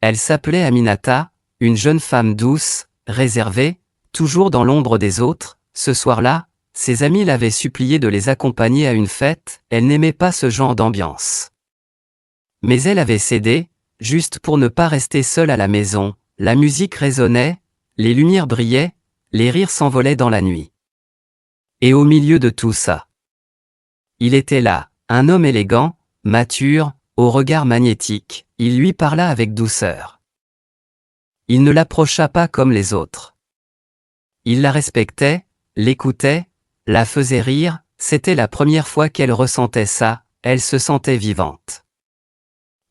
Elle s'appelait Aminata, une jeune femme douce, réservée, toujours dans l'ombre des autres. Ce soir-là, ses amis l'avaient suppliée de les accompagner à une fête, elle n'aimait pas ce genre d'ambiance. Mais elle avait cédé, juste pour ne pas rester seule à la maison. La musique résonnait, les lumières brillaient, les rires s'envolaient dans la nuit. Et au milieu de tout ça, il était là, un homme élégant, mature, au regard magnétique, il lui parla avec douceur. Il ne l'approcha pas comme les autres. Il la respectait, l'écoutait, la faisait rire, c'était la première fois qu'elle ressentait ça, elle se sentait vivante.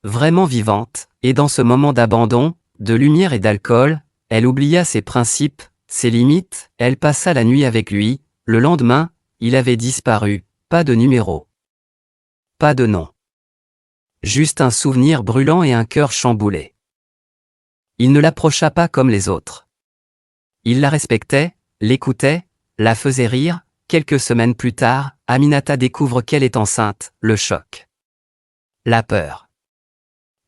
Vraiment vivante, et dans ce moment d'abandon, de lumière et d'alcool, elle oublia ses principes, ses limites, elle passa la nuit avec lui. Le lendemain, il avait disparu, pas de numéro. Pas de nom. Juste un souvenir brûlant et un cœur chamboulé. Il ne l'approcha pas comme les autres. Il la respectait, l'écoutait, la faisait rire. Quelques semaines plus tard, Aminata découvre qu'elle est enceinte, le choc. La peur.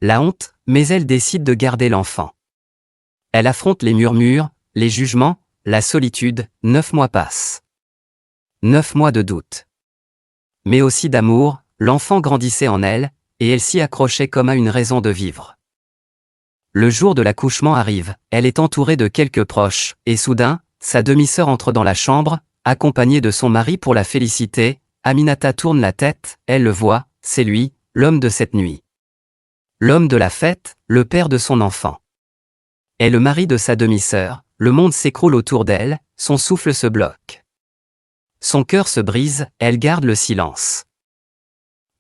La honte, mais elle décide de garder l'enfant. Elle affronte les murmures, les jugements, la solitude. 9 mois passent. 9 mois de doute. Mais aussi d'amour, l'enfant grandissait en elle, et elle s'y accrochait comme à une raison de vivre. Le jour de l'accouchement arrive, elle est entourée de quelques proches, et soudain, sa demi-sœur entre dans la chambre, accompagnée de son mari pour la féliciter. Aminata tourne la tête, elle le voit, c'est lui, l'homme de cette nuit. L'homme de la fête, le père de son enfant. Et le mari de sa demi-sœur, le monde s'écroule autour d'elle, son souffle se bloque. Son cœur se brise, elle garde le silence.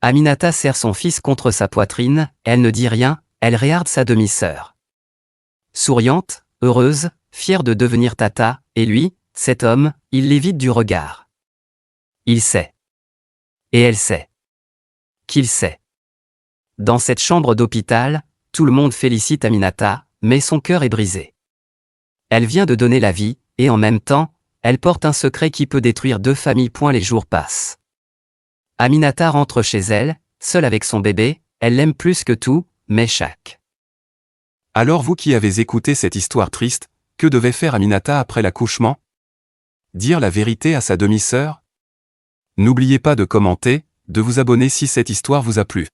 Aminata serre son fils contre sa poitrine, elle ne dit rien, elle regarde sa demi-sœur. Souriante, heureuse, fière de devenir tata, et lui, cet homme, il l'évite du regard. Il sait. Et elle sait. Qu'il sait. Dans cette chambre d'hôpital, tout le monde félicite Aminata, mais son cœur est brisé. Elle vient de donner la vie, et en même temps, elle porte un secret qui peut détruire 2 familles. Les jours passent. Aminata rentre chez elle, seule avec son bébé, elle l'aime plus que tout, mais chaque. Alors vous qui avez écouté cette histoire triste, que devait faire Aminata après l'accouchement? Dire la vérité à sa demi-sœur? N'oubliez pas de commenter, de vous abonner si cette histoire vous a plu.